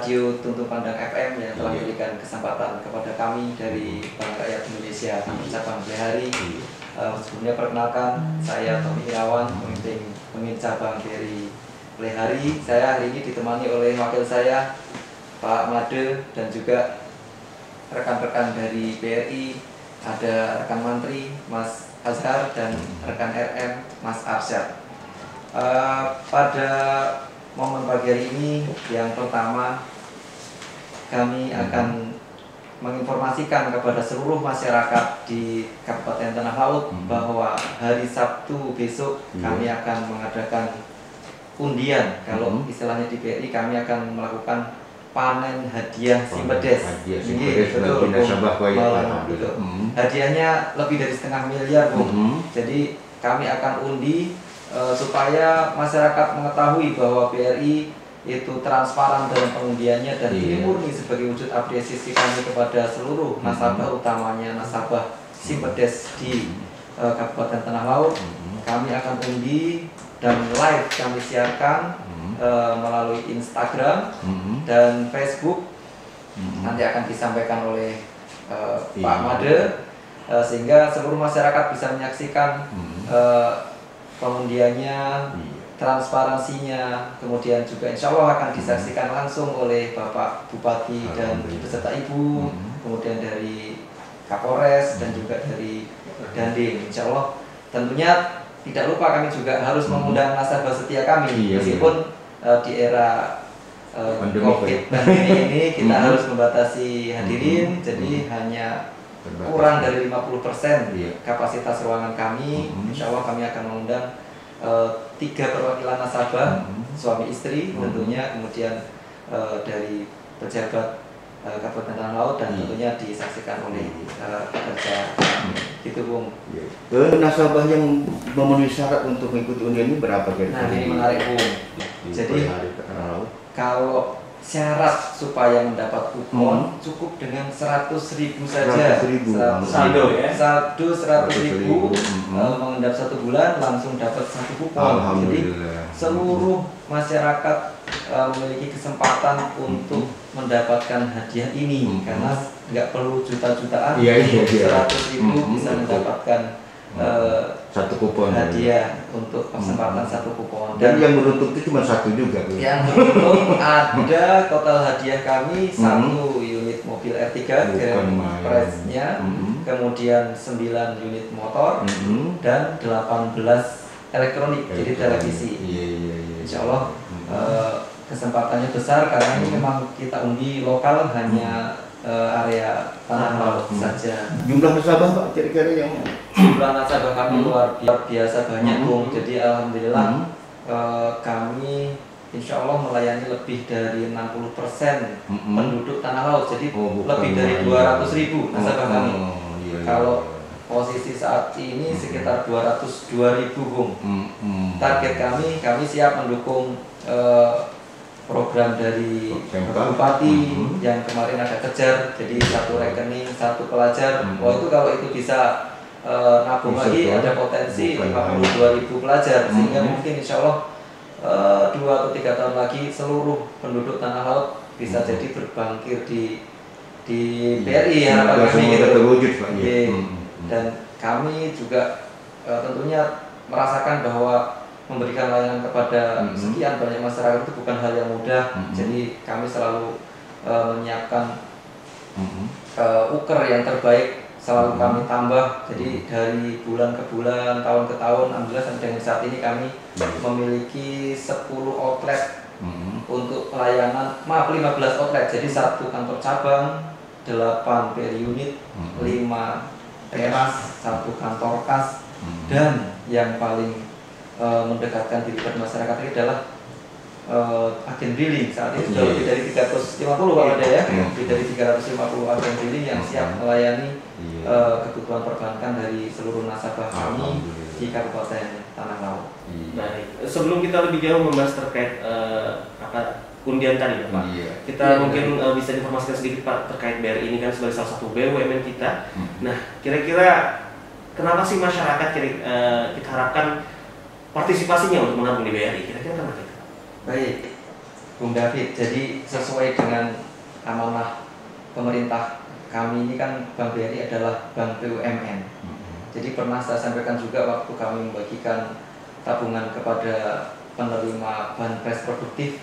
Radio Tuntun Pandang FM yang telah memberikan kesempatan kepada kami dari Bank Rakyat Indonesia cabang Blehari. Sebelumnya perkenalkan, saya Tommy Irawan, pemimpin cabang dari Blehari. Saya hari ini ditemani oleh wakil saya, Pak Made, dan juga rekan-rekan dari BRI, ada rekan Mantri, Mas Azhar, dan rekan RM, Mas Arsyad. Pada momen pagi hari ini, yang pertama kami akan menginformasikan kepada seluruh masyarakat di Kabupaten Tanah Laut bahwa hari Sabtu besok kami akan mengadakan undian. Kalau istilahnya di BRI, kami akan melakukan panen hadiah Simpedes. Hadiahnya lebih dari 1,5 miliar, Bung. Jadi kami akan undi supaya masyarakat mengetahui bahwa BRI itu transparan dalam pengundiannya, dan ini murni sebagai wujud apresiasi kami kepada seluruh nasabah, utamanya nasabah Simpedes di Kabupaten Tanah Laut. Kami akan undi dan live kami siarkan melalui Instagram dan Facebook. Nanti akan disampaikan oleh Pak Made, sehingga seluruh masyarakat bisa menyaksikan pengundiannya, transparansinya, kemudian juga insya Allah akan disaksikan langsung oleh Bapak Bupati dan beserta Ibu, kemudian dari Kapolres dan juga dari Dandim. Insya Allah tentunya tidak lupa kami juga harus mengundang nasabah setia kami, meskipun di era COVID-19 ini kita harus membatasi hadirin, jadi hanya kurang dari 50% kapasitas ruangan kami. Insya Allah kami akan mengundang 3 perwakilan nasabah, suami istri tentunya, kemudian dari pejabat Kabupaten Tanah Laut, dan tentunya disaksikan oleh pekerja. Gitu, Bung. Nasabah yang memenuhi syarat untuk mengikuti undian ini berapa kira-kira? Nah, ini menarik, Bung. Jadi kalau syarat supaya mendapat kupon cukup dengan 100.000 saja. 100.000 mengendap 1 bulan langsung dapat 1 kupon. Jadi seluruh masyarakat memiliki kesempatan untuk mendapatkan hadiah ini, karena nggak perlu juta-jutaan, 100.000 bisa mendapatkan 1 kupon hadiah untuk kesempatan 1 kupon. Dan yang beruntung itu cuma 1 juga. Yang beruntung ada total hadiah kami 1 unit mobil R3 grand prize-nya, kemudian 9 unit motor, dan 18 elektronik, jadi televisi. Insya Allah kesempatannya besar, karena ini memang kita undi lokal, hanya area Tanah Laut saja. Jumlah nasabah, Pak, kira-kira yang jumlah nasabah kami luar biasa banyak, Bung. Jadi alhamdulillah kami insya Allah melayani lebih dari 60% penduduk Tanah Laut. Jadi lebih dari 200.000 nasabah kami. Kalau posisi saat ini sekitar 202.000, Bung. Target kami siap mendukung program dari Bupati yang kemarin ada kejar, jadi 1 rekening 1 pelajar. Itu kalau itu bisa nabung lagi, ada potensi 52.000 pelajar, sehingga mungkin insya Allah 2 atau 3 tahun lagi seluruh penduduk Tanah Laut bisa jadi berbangkir di BRI, harapan kami gitu. Dan kami juga tentunya merasakan bahwa memberikan layanan kepada sekian banyak masyarakat itu bukan hal yang mudah. Jadi kami selalu menyiapkan uker yang terbaik, selalu kami tambah. Jadi dari bulan ke bulan, tahun ke tahun, alhamdulillah sampai dengan saat ini kami memiliki 10 outlet untuk pelayanan, 15 outlet. Jadi 1 kantor cabang, 8 BRI unit, 5 teras, 1 kantor kas, dan yang paling mendekatkan diri pada masyarakat ini adalah agen billing. Saat ini sudah lebih dari 350 kalau ada ya, lebih dari 350 agen billing yang siap melayani kebutuhan perbankan dari seluruh nasabah kami di Kabupaten Tanah Laut. Baik, sebelum kita lebih jauh membahas terkait undian tadi, Pak, kita mungkin bisa informasikan sedikit, Pak, terkait BRI ini kan sebagai salah satu BUMN kita. Nah, kira-kira kenapa sih masyarakat kita harapkan partisipasinya untuk menabung di BRI? Kira-kira kenapa? Baik, Bung David, jadi sesuai dengan amanah pemerintah kami ini kan Bank BRI adalah bank BUMN. Jadi pernah saya sampaikan juga waktu kami membagikan tabungan kepada penerima banpres produktif,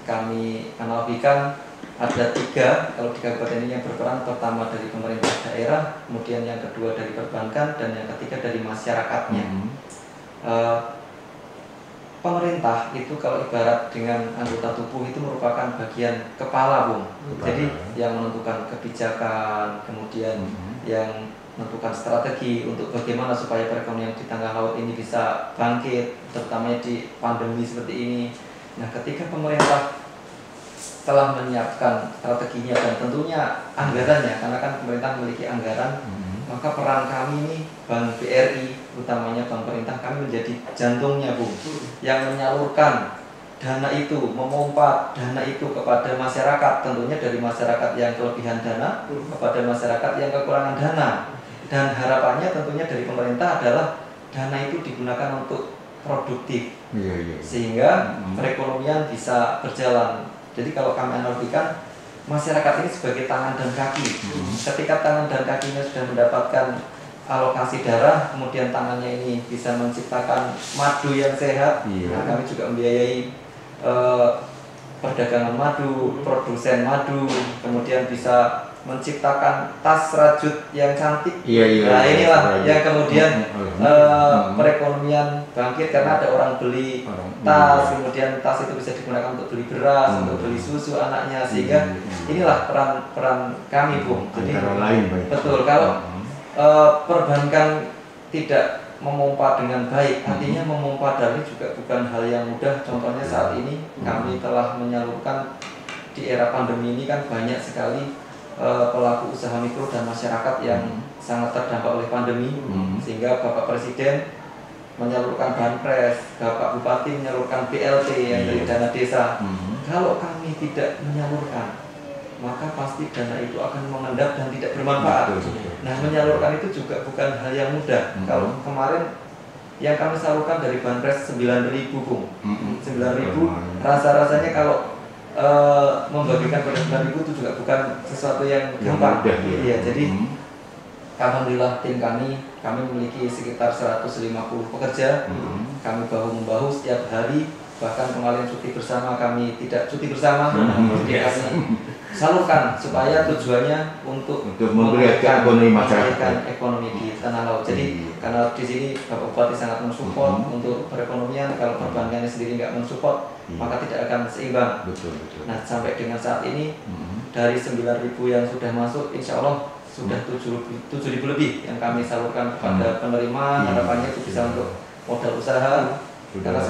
kami analogikan ada 3 kalau di kabupaten ini yang berperan, pertama dari pemerintah daerah, kemudian yang kedua dari perbankan, dan yang ketiga dari masyarakatnya. Pemerintah itu kalau ibarat dengan anggota tubuh itu merupakan bagian kepala, Bung. Jadi yang menentukan kebijakan, kemudian yang menentukan strategi untuk bagaimana supaya perekonomian di tengah laut ini bisa bangkit, terutama di pandemi seperti ini. Nah, ketika pemerintah telah menyiapkan strateginya dan tentunya anggarannya, karena kan pemerintah memiliki anggaran, maka peran kami ini Bank BRI, utamanya bank pemerintah, kami menjadi jantungnya, Bu, yang menyalurkan dana itu, memompa dana itu kepada masyarakat, tentunya dari masyarakat yang kelebihan dana kepada masyarakat yang kekurangan dana. Dan harapannya tentunya dari pemerintah adalah dana itu digunakan untuk produktif, sehingga perekonomian bisa berjalan. Jadi kalau kami analogikan, masyarakat ini sebagai tangan dan kaki. Ketika tangan dan kakinya sudah mendapatkan alokasi darah, kemudian tangannya ini bisa menciptakan madu yang sehat. Nah, kami juga membiayai perdagangan madu, produsen madu, kemudian bisa menciptakan tas rajut yang cantik. Nah, inilah yang kemudian perekonomian bangkit karena ada orang beli tas, kemudian tas itu bisa digunakan untuk beli beras, untuk beli susu anaknya, sehingga inilah peran kami, Bung. Jadi betul, kalau perbankan tidak memompa dengan baik, artinya memompa dana juga bukan hal yang mudah. Contohnya saat ini kami telah menyalurkan di era pandemi ini kan banyak sekali pelaku usaha mikro dan masyarakat yang sangat terdampak oleh pandemi, sehingga Bapak Presiden menyalurkan banpres, Bapak Bupati menyalurkan BLT yang dari dana desa. Kalau kami tidak menyalurkan, maka pasti dana itu akan mengendap dan tidak bermanfaat. Nah, menyalurkan itu juga bukan hal yang mudah. Kalau kemarin yang kami salurkan dari banpres 9.000, Bung, 9.000, rasa-rasanya kalau membagikan pada 9.000 itu juga bukan sesuatu yang gampang. Iya, jadi alhamdulillah tim kami memiliki sekitar 150 pekerja. Kami bahu-membahu setiap hari, bahkan kemarin cuti bersama kami tidak cuti bersama. Jadi kami salurkan supaya tujuannya untuk memulihkan ekonomi masyarakat, ekonomi di tanah laut. Jadi karena di sini Bapak Bupati sangat mensupport untuk perekonomian, kalau perbankannya sendiri nggak mensupport, maka tidak akan seimbang. Nah, sampai dengan saat ini dari 9.000 yang sudah masuk, insya Allah sudah 7.000 lebih yang kami salurkan kepada penerima. Harapannya itu bisa untuk modal usaha, karena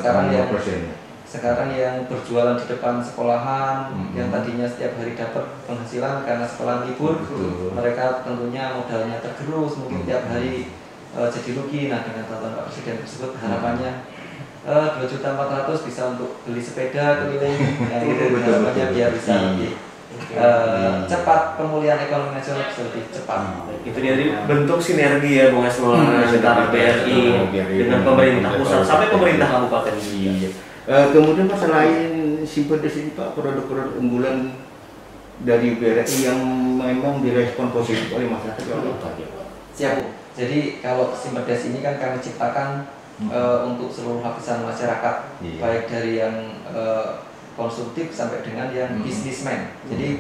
sekarang yang berjualan di depan sekolahan, yang tadinya setiap hari dapat penghasilan karena sekolah libur, mereka tentunya modalnya tergerus, mungkin tiap hari jadi rugi. Nah, dengan tonton Pak Presiden tersebut, harapannya 2.400.000 bisa untuk beli sepeda keliling, harapannya biar bisa lebih cepat pemulihan ekonomi nasional, bisa lebih cepat. Itu dari bentuk sinergi ya, Bung Asmul, antara BRI dengan pemerintah pusat sampai pemerintah kabupaten. Kemudian Pak, selain Simpedes ini, Pak, produk-produk unggulan dari BRI yang memang direspon positif oleh masyarakat apa aja, Pak? Siap, Bu. Jadi kalau Simpedes ini kan kami ciptakan untuk seluruh lapisan masyarakat, baik dari yang konsumtif sampai dengan yang bisnismen. Jadi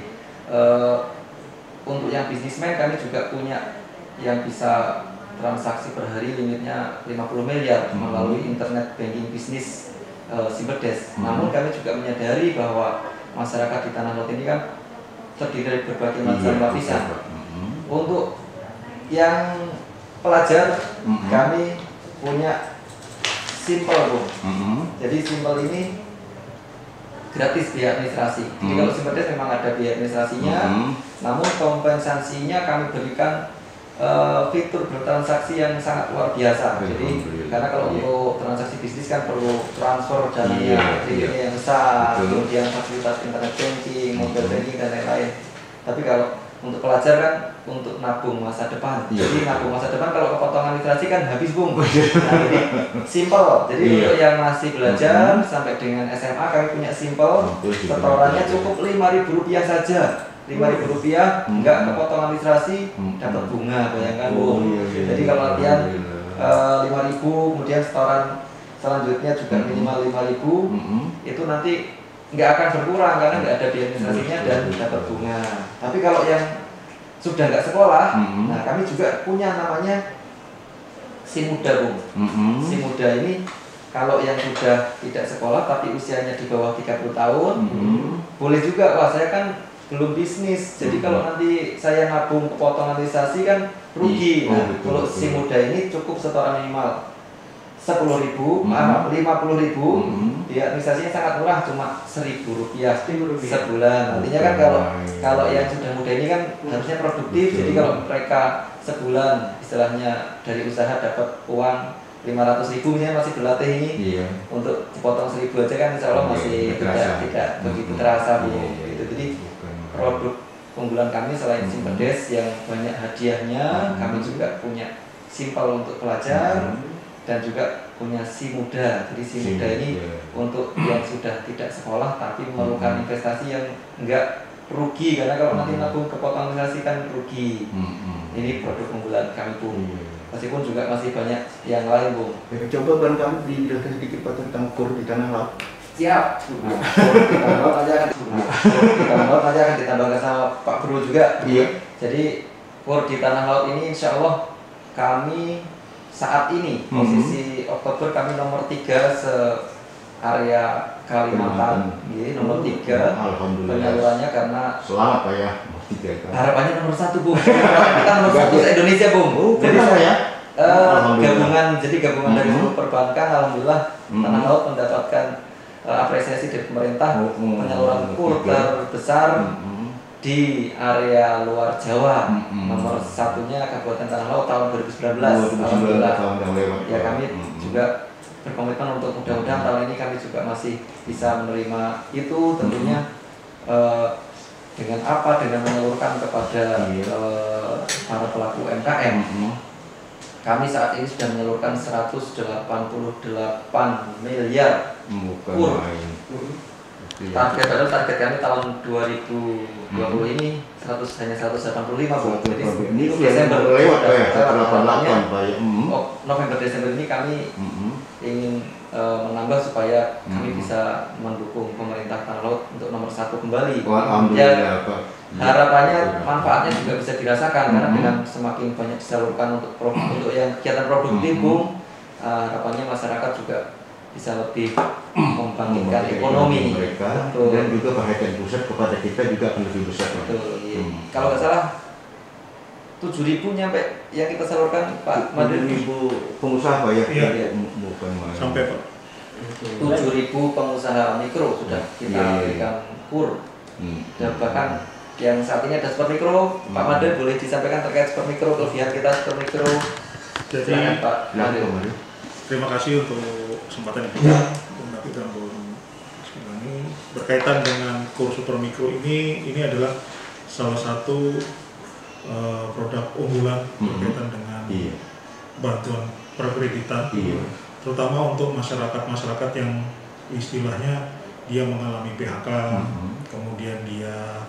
untuk yang bisnismen kami juga punya yang bisa transaksi per hari limitnya 50 miliar melalui internet banking bisnis Simpedes. Namun kami juga menyadari bahwa masyarakat di tanah laut ini kan terdiri dari berbagai macam lapisan. Untuk yang pelajar kami punya Simple, Bung. Jadi Simple ini gratis biaya administrasi. Jadi kalau Simpedes memang ada biaya administrasinya, namun kompensasinya kami berikan fitur bertransaksi yang sangat luar biasa. Jadi karena kalau untuk transaksi bisnis kan perlu transfer dananya yang besar, kemudian fasilitas internet banking, mobile banking dan lain-lain. Tapi kalau untuk pelajar kan untuk nabung masa depan. Jadi nabung masa depan kalau kepotongan literasi kan habis Bung. Nah, jadi simple. Jadi untuk yang masih belajar sampai dengan SMA kami punya simple. Setorannya cukup Rp5.000 saja. Rp5.000 enggak kepotongan literasi, dapat bunga, bayangkan Bung. Jadi kalau latihan 5.000 kemudian setoran selanjutnya juga minimal 5.000 itu nanti nggak akan berkurang karena nggak ada biaya administrasinya dan dapat bunga. Tapi kalau yang sudah nggak sekolah, nah kami juga punya namanya Si Muda Bung. Si Muda ini kalau yang sudah tidak sekolah tapi usianya di bawah 30 tahun, boleh juga, wah saya kan belum bisnis, jadi kalau nanti saya nabung kepotongan administrasi kan rugi. Nah, kalau Si Muda ini cukup setoran minimal 10.000, 50.000, ya administrasinya sangat murah, cuma Rp1.000 sebulan. Artinya kan kalau yang sudah muda ini kan harusnya produktif, jadi kalau mereka sebulan istilahnya dari usaha dapat uang 500.000 misalnya masih berlatih ini, untuk dipotong 1.000 aja kan insya Allah masih tidak begitu terasa Bu. Gitu. Jadi produk unggulan kami selain Simpedes yang banyak hadiahnya, kami juga punya simpel untuk pelajar dan juga punya Si Muda. Jadi Si Muda ini untuk yang sudah tidak sekolah tapi memerlukan investasi yang enggak rugi, karena kalau nanti nabung kepotongan investasi kan rugi. Ini produk unggulan kami Bung. Meskipun juga masih banyak yang lain Bung. Coba barangkali dijelaskan sedikit Pak tentang kur di tanah laut. Siap. Kur di tanah laut nanti akan ditambahkan sama Pak Guru juga. Jadi kur di tanah laut ini insya Allah kami saat ini posisi Oktober kami nomor 3 se-area Kalimantan, nomor 3 penyalurannya, karena selamat Pak ya, harapannya nomor 1 Bung. Kita nomor 1 se-Indonesia Bung. Jadi gabungan dari seluruh perbankan, alhamdulillah tanah laut mendapatkan apresiasi dari pemerintah penyaluran kur terbesar di area luar Jawa. Nomor 1-nya Kabupaten Tanah Laut tahun 2019. Alhamdulillah. Ya kami juga berkomitmen untuk mudah-mudahan tahun ini kami juga masih bisa menerima itu, tentunya dengan apa? Dengan menyalurkan kepada para pelaku UMKM. Kami saat ini sudah menyalurkan 188 miliar kur. Target kami tahun 2020 ini hanya 185 Bu. Jadi ini Desember lewat ya, 188 Pak ya. November Desember ini kami ingin menambah supaya kami bisa mendukung pemerintah Tanah Laut untuk nomor 1 kembali. Ya, harapannya manfaatnya juga bisa dirasakan karena dengan semakin banyak disalurkan untuk yang kegiatan produktif Bung, harapannya masyarakat juga bisa lebih membangkitkan ekonomi mereka, dan juga perhatian pusat kepada kita juga akan lebih besar. Kalau nggak salah 7.000 nyampe yang kita salurkan Pak Madir. 7.000 pengusaha Pak ya? Iya. Bukan main. Sampai Pak. 7.000 pengusaha mikro sudah kita berikan kur. Dan bahkan yang saat ini ada super mikro, Pak Madir boleh disampaikan terkait super mikro, kelebihan kita super mikro. Jadi Pak Madir. Terima kasih untuk kesempatan yang kita dan ini berkaitan dengan kur super mikro ini adalah salah satu produk unggulan berkaitan dengan bantuan perkreditan, terutama untuk masyarakat yang istilahnya dia mengalami PHK, kemudian dia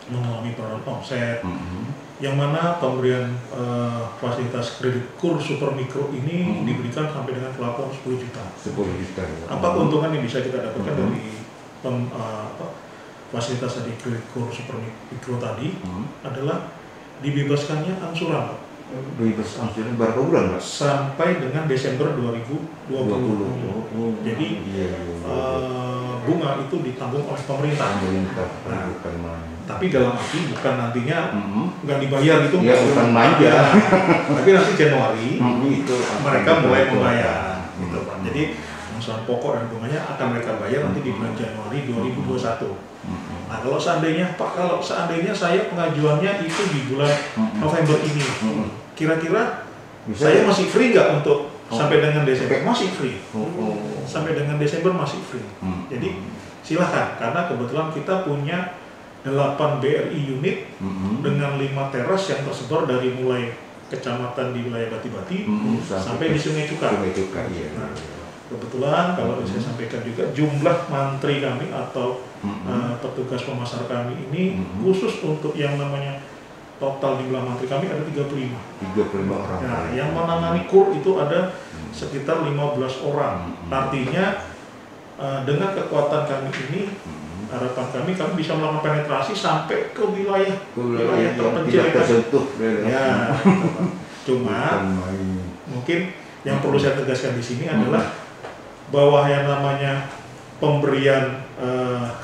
mengalami penurunan omset, yang mana pemberian fasilitas kredit kur super mikro ini diberikan sampai dengan plafon 10 juta. 10 juta. Apa keuntungan yang bisa kita dapatkan dari fasilitas tadi kredit kur super mikro tadi adalah dibebaskannya angsuran. Bebas angsuran berapa bulan Pak? Sampai dengan Desember 2020. Jadi bunga itu ditanggung oleh pemerintah. Tapi dalam arti bukan nantinya nggak dibayar gitu, bukan manja. Tapi nanti Januari itu mereka mulai membayar, gitu Pak. Jadi angsuran pokok dan bunganya akan mereka bayar nanti di bulan Januari 2021. Nah kalau seandainya saya pengajuannya itu di bulan November ini, kira-kira saya masih free nggak untuk sampai dengan Desember? Masih free. Sampai dengan Desember masih free. Jadi silahkan, karena kebetulan kita punya 8 BRI unit dengan 5 teras yang tersebar dari mulai kecamatan di wilayah Bati-Bati sampai di Sungai Cuka. Iya. Nah, kebetulan kalau saya sampaikan juga jumlah mantri kami atau petugas pemasar kami ini khusus untuk yang namanya total jumlah mantri kami ada 35 orang. Nah, yang menangani KUR itu ada sekitar 15 orang. Artinya dengan kekuatan kami ini, harapan kami bisa melakukan penetrasi sampai ke wilayah terpencil tidak tersentuh. Ya, cuma mungkin yang perlu saya tegaskan di sini adalah bahwa yang namanya pemberian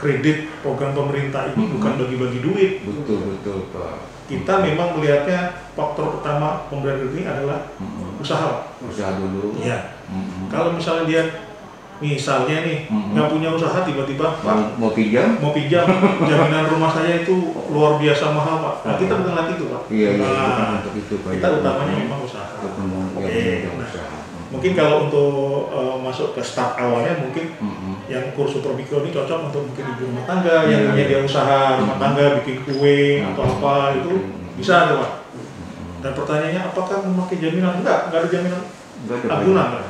kredit program pemerintah ini bukan bagi-bagi duit. Betul Pak. Kita memang melihatnya faktor utama pemberian kredit ini adalah usaha dulu. Iya. Kalau misalnya dia misalnya nih nggak punya usaha, tiba-tiba mau pinjam jaminan rumah saya itu luar biasa mahal Pak. Nah, kita bukan lagi itu Pak. Iya, untuk itu Pak. Kita utamanya memang usaha. Mungkin kalau untuk masuk ke start awalnya mungkin yang KUR Super Mikro ini cocok untuk mungkin ibu rumah tangga yang punya dia usaha rumah tangga bikin kue atau apa itu bisa tuh Pak. Dan pertanyaannya apakah memakai jaminan? Enggak ada jaminan agunan.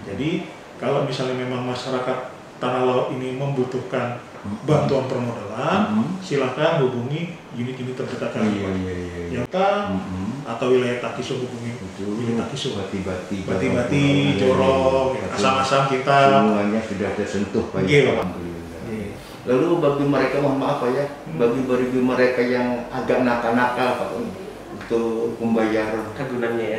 Jadi kalau misalnya memang masyarakat Tanah Laut ini membutuhkan bantuan permodalan, silakan hubungi unit-unit terdekat kami. Yang atau wilayah Takisu hubungi unit Takisu. Bati-Bati, Jorong, asam-asam kita. Semuanya sudah tersentuh Pak. Alhamdulillah. Lalu bagi mereka, mohon maaf Pak ya, bagi mereka yang agak nakal-nakal Pak, untuk membayar agunannya ya,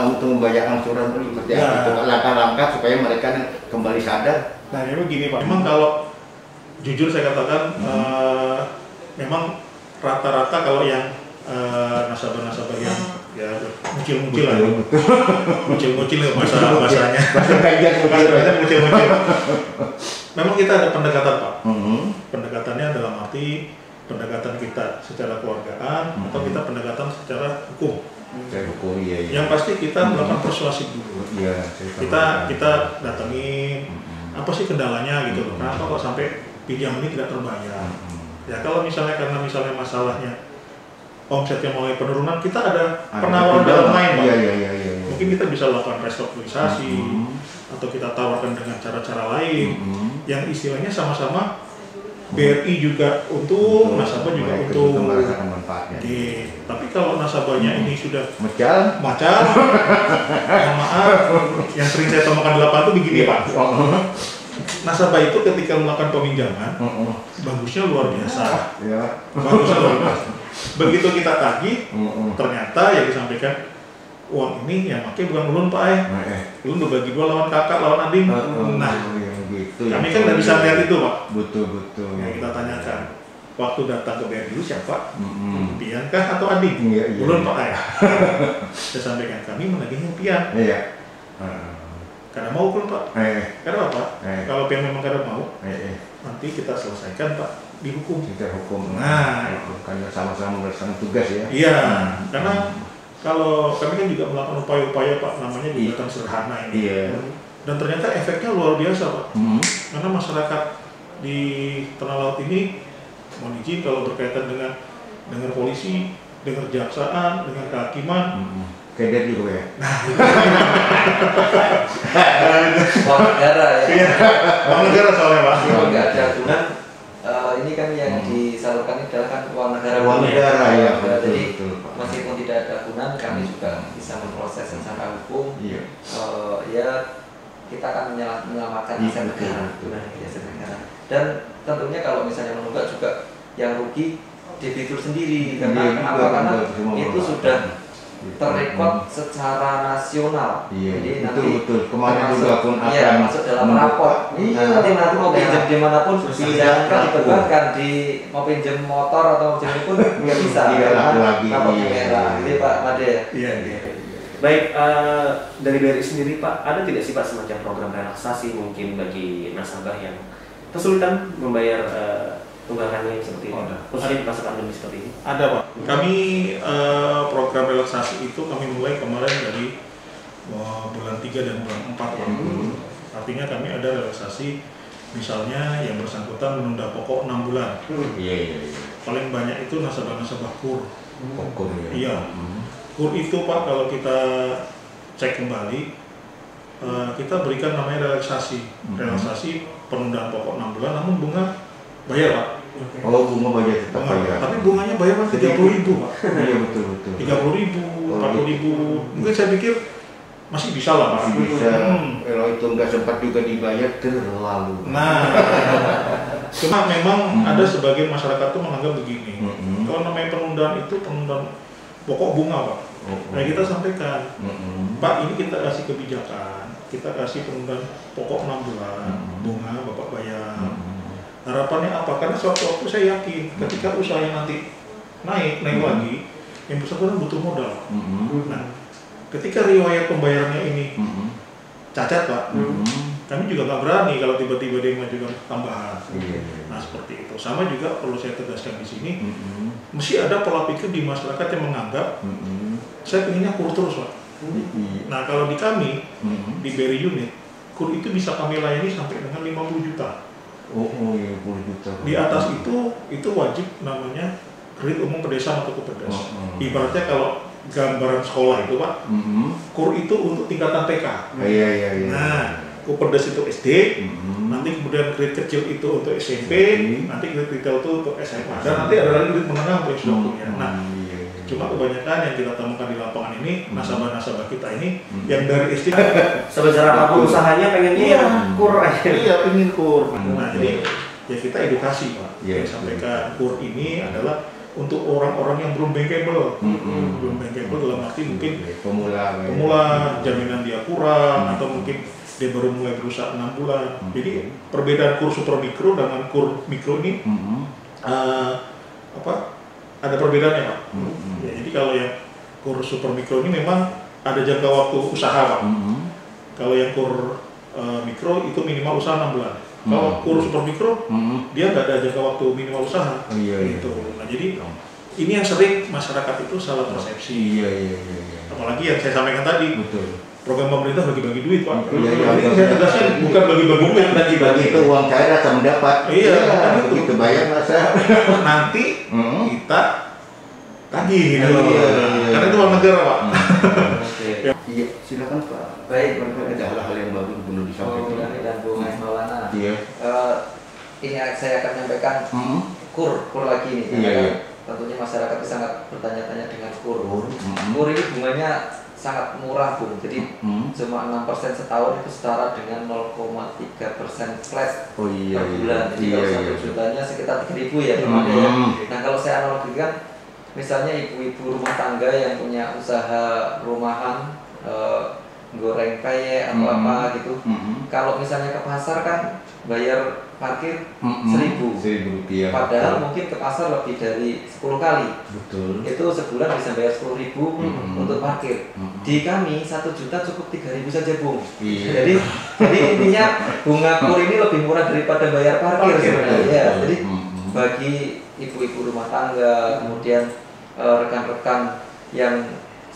untuk membayar angsuran seperti itu, langkah-langkah supaya mereka kembali sadar. Nah, memang gini Pak, memang kalau jujur saya katakan memang rata-rata kalau yang nasabah-nasabah yang ya mucil-mucil lah, mucil-mucil bahasanya, mucil-mucil. Memang kita ada pendekatan Pak, pendekatannya dalam arti pendekatan kita secara keluargaan atau kita pendekatan secara hukum. Yang pasti kita melakukan persuasif dulu. Kita datengin apa sih kendalanya gitu loh. Kenapa kok sampai pinjam ini tidak terbayar? Ya kalau misalnya karena masalahnya omsetnya mulai penurunan, kita ada penawaran dalam main Pak. Mungkin kita bisa lakukan restrukturisasi atau kita tawarkan dengan cara-cara lain yang istilahnya sama-sama BRI juga untung, nasabah juga untung. Tapi kalau nasabahnya ini sudah macan, maaf, yang sering saya temukan di lapangan itu begini Pak. Nasabah itu ketika melakukan peminjaman, bagusnya luar biasa. Bagusnya luar biasa. Begitu kita tagih, ternyata yang disampaikan uang ini yang pakai bukan ulun Pak, ulun berbagi dua lawan kakak, lawan adik. Nah, kami kan nggak bisa lihat itu Pak. Betul. Yang kita tanyakan waktu datang ke BRI siapa? Pian kah atau adik? Ulun Pak ayah. Saya sampaikan kami menagihnya pian. Karena mau ulun Pak. Karena apa? Kalau pian memang karena mau, nanti kita selesaikan Pak di hukum. Nah, karena sama-sama melaksanakan tugas ya. Iya, karena kalau kami kan juga melakukan upaya-upaya Pak, namanya gugatan sederhana ini. Dan ternyata efeknya luar biasa Pak. Karena masyarakat di Tanah Laut ini, mohon izin kalau berkaitan dengan polisi, dengan kejaksaan, dengan kehakiman, keder juga ya. Nah, uang negara ya. Uang negara soalnya Pak. Kalau nggak ada agunan, ini kan yang disalurkan ini adalah kan uang negara. Uang negara ya. Jadi meskipun tidak ada agunan, kami juga bisa memproses secara hukum. Ya kita akan menyelamatkan aset negara. Dan tentunya kalau misalnya menunggak juga yang rugi debitur sendiri karena itu sudah terrekod secara nasional. Jadi nanti kemarin juga pun akan masuk dalam rapor. Nanti mau pinjam dimanapun, jangan dibebankan mau pinjam motor atau pinjam pun nggak bisa karena rapornya merah. Jadi Pak Made. Iya. Baik, dari BRI sendiri Pak, ada tidak sih Pak semacam program relaksasi mungkin bagi nasabah yang kesulitan membayar tunggakannya seperti ini? Khususnya di masa pandemi seperti ini? Ada Pak. Kami program relaksasi itu kami mulai kemarin dari bulan 3 dan bulan 4 Pak. Artinya kami ada relaksasi Misalnya yang bersangkutan menunda pokok 6 bulan. Iya. Paling banyak itu nasabah-nasabah KUR. Pokok ya. Iya. KUR itu Pak, kalau kita cek kembali, kita berikan namanya relaksasi. Relaksasi penundaan pokok 6 bulan, namun bunga bayar Pak. Oh, bunga bayar tetap bayar. Tapi bunganya bayar Pak 30.000 Pak. Iya betul. 30.000, 40.000. Mungkin saya pikir masih bisa lah Pak. Masih bisa. Kalau itu nggak sempat juga dibayar terlalu. Nah, cuma memang ada sebagian masyarakat tuh menganggap begini. Kalau namanya penundaan itu penundaan pokok bunga Pak. Nah kita sampaikan, Pak ini kita kasih kebijakan, kita kasih penundaan pokok 6 bulan, bunga Bapak bayar. Harapannya apa? Karena suatu waktu saya yakin ketika usahanya nanti naik lagi, yang bersangkutan butuh modal. Nah, ketika riwayat pembayarannya ini cacat Pak, kami juga nggak berani kalau tiba-tiba dia mengajukan tambahan. Nah seperti itu. Sama juga perlu saya tegaskan di sini, mesti ada pola pikir di masyarakat yang menganggap saya pengennya KUR terus Pak. Nah kalau di kami di BRI unit, KUR itu bisa kami layani sampai dengan 50 juta. Oh, 50 juta. Di atas itu wajib namanya kredit umum pedesaan atau Kupedes. Ibaratnya kalau gambaran sekolah itu Pak, KUR itu untuk tingkatan TK. Iya. Nah, Kupedes itu SD, nanti kemudian kredit kecil itu untuk SMP, nanti kredit retail itu untuk SMA, dan nanti ada lagi kredit menengah untuk yang sudah punya. Nah, cuma kebanyakan yang kita temukan di lapangan ini, nasabah-nasabah kita ini yang dari SD Sebesar apapun usahanya pengennya KUR aja. Iya, pengen KUR. Nah, jadi ya kita edukasi Pak. Yang sampaikan KUR ini adalah untuk orang-orang yang belum bankable. Belum bankable dalam arti mungkin pemula, jaminan dia kurang, atau mungkin dia baru mulai berusaha 6 bulan. Jadi perbedaan KUR super mikro dengan KUR mikro ini ada perbedaannya Pak. Ya, jadi kalau yang KUR super mikro ini memang ada jangka waktu usaha Pak. Kalau yang KUR mikro itu minimal usaha 6 bulan. Kalau KUR super mikro dia nggak ada jangka waktu minimal usaha. Gitu. Nah jadi ini yang sering masyarakat itu salah persepsi. Iya. Apalagi yang saya sampaikan tadi. Betul. Program pemerintah bagi-bagi duit Pak. Iya. Ini saya tegaskan bukan bagi-bagi duit. Bagi itu uang cair akan mendapat. Iya. Begitu bayar masa. Nanti kita tagih gitu. Karena itu uang negara Pak. Iya, silakan Pak. Baik, ada hal-hal yang baru perlu disampaikan. dan Bu Maulana. Iya. Ini saya akan menyampaikan KUR lagi nih. Iya. Tentunya masyarakat sangat bertanya-tanya dengan KUR. KUR ini bunganya sangat murah Bung, jadi cuma 6% setahun itu setara dengan 0,3% flat per bulan. Jadi kalau 1 jutanya sekitar 3.000 ya teman ya. Nah kalau saya analogikan, misalnya ibu-ibu rumah tangga yang punya usaha rumahan, goreng peyek atau apa gitu, kalau misalnya ke pasar kan bayar parkir 1.000 rupiah. Padahal mungkin ke pasar lebih dari 10 kali. Betul. Itu sebulan bisa bayar 10.000 untuk parkir. Di kami 1 juta cukup 3.000 saja Bung. Jadi intinya bunga KUR ini lebih murah daripada bayar parkir sebenarnya. Jadi bagi ibu-ibu rumah tangga, kemudian rekan-rekan yang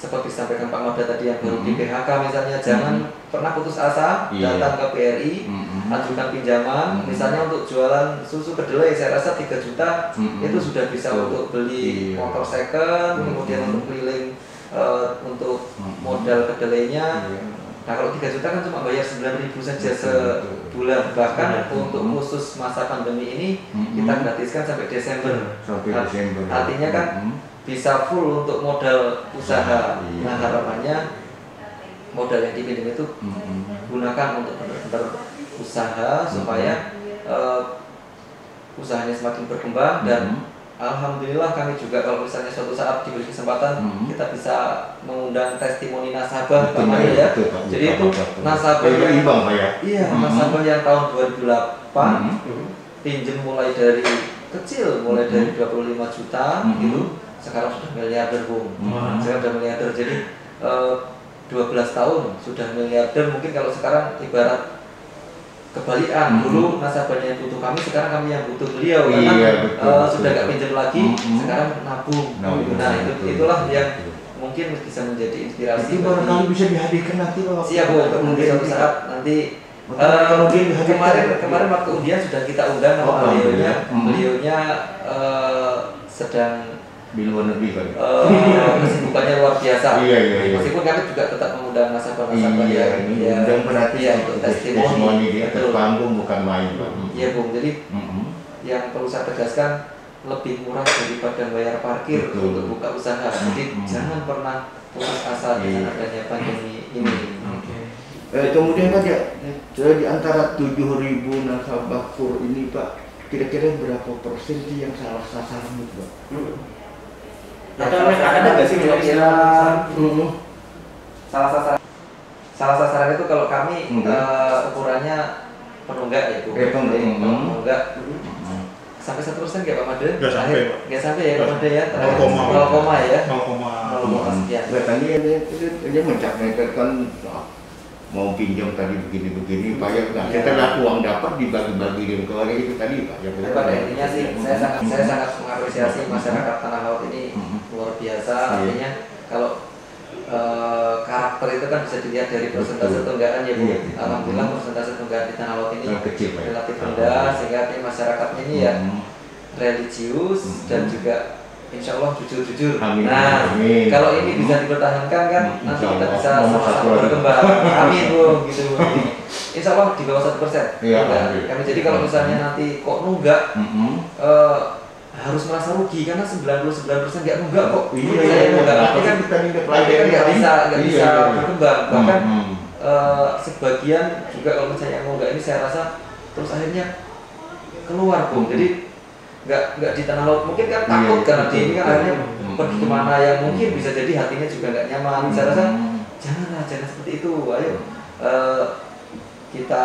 seperti disampaikan Pak Moda tadi yang baru di PHK misalnya, jangan pernah putus asa, datang ke BRI, ajukan pinjaman, misalnya untuk jualan susu kedelai, saya rasa 3 juta itu sudah bisa untuk beli motor second, kemudian untuk keliling untuk modal kedelainya. Nah kalau 3 juta kan cuma bayar 9.000 saja sebulan. Bahkan untuk khusus masa pandemi ini kita gratiskan sampai Desember. Artinya kan bisa full untuk modal usaha. Nah harapannya modal yang dipinjam itu gunakan untuk benar-benar usaha supaya usahanya semakin berkembang. Dan alhamdulillah kami juga kalau misalnya suatu saat diberi kesempatan kita bisa mengundang testimoni nasabah ya. Jadi itu nasabah yang nasabah yang tahun 2008 pinjam mulai dari kecil, mulai dari 25 juta gitu, sekarang sudah miliarder Bung. Sekarang sudah miliarder, jadi 12 tahun sudah miliarder. Mungkin kalau sekarang ibarat kebalikan, dulu nasabahnya yang butuh kami, sekarang kami yang butuh beliau karena sudah gak pinjam lagi, sekarang nabung. Nah itulah yang mungkin bisa menjadi inspirasi. Itu barangkali bisa dihadirkan nanti Pak. Siap Bu, mungkin suatu saat nanti Kemarin waktu undian sudah kita undang sama beliaunya sedang di luar negeri kan. Kesibukannya luar biasa. Iya. Meskipun kami juga tetap mengundang nasabah-nasabah yang undang berarti untuk testimoni di atas panggung bukan main, Pak. Iya, Bung. Jadi yang perlu saya tegaskan, lebih murah daripada bayar parkir untuk buka usaha. Jadi jangan pernah putus asa dengan adanya pandemi ini. Kemudian Pak, di antara 7.000 nasabah KUR ini Pak, kira-kira berapa persen sih yang salah sasaran itu Pak? Ada nggak sih kira-kira salah sasaran itu kalau kami ukurannya penunggak ya Bu. Penunggak sampai 1% nggak Pak Made? Nggak sampai ya Pak Made ya? 0, ya? 0, sekian. Tadi dia mencatatkan mau pinjam tadi begini-begini Pak ya, setelah uang dapat dibagi-bagi ke orang itu tadi Pak ya. Pada intinya sih saya sangat mengapresiasi masyarakat Tanah Laut ini luar biasa. Artinya kalau karakter itu kan bisa dilihat dari persentase tunggakan ya Bu. Alhamdulillah persentase tunggakan di Tanah Laut ini relatif rendah, sehingga masyarakatnya ini ya religius dan juga insya Allah jujur. Nah, kalau ini bisa dipertahankan kan nanti kita bisa sama-sama berkembang. Amin Bu, gitu. Insya Allah di bawah 1%. Kami jadi kalau misalnya nanti kok nunggak, harus merasa rugi karena 99% nggak nunggak kok. Saya nunggak nanti kan nggak bisa berkembang. Bahkan sebagian juga kalau misalnya nunggak ini saya rasa terus akhirnya keluar Bu. Jadi nggak di Tanah Laut mungkin kan takut karena ini kan akhirnya pergi kemana yang mungkin bisa jadi hatinya juga nggak nyaman. Saya rasa jangan seperti itu. Ayo kita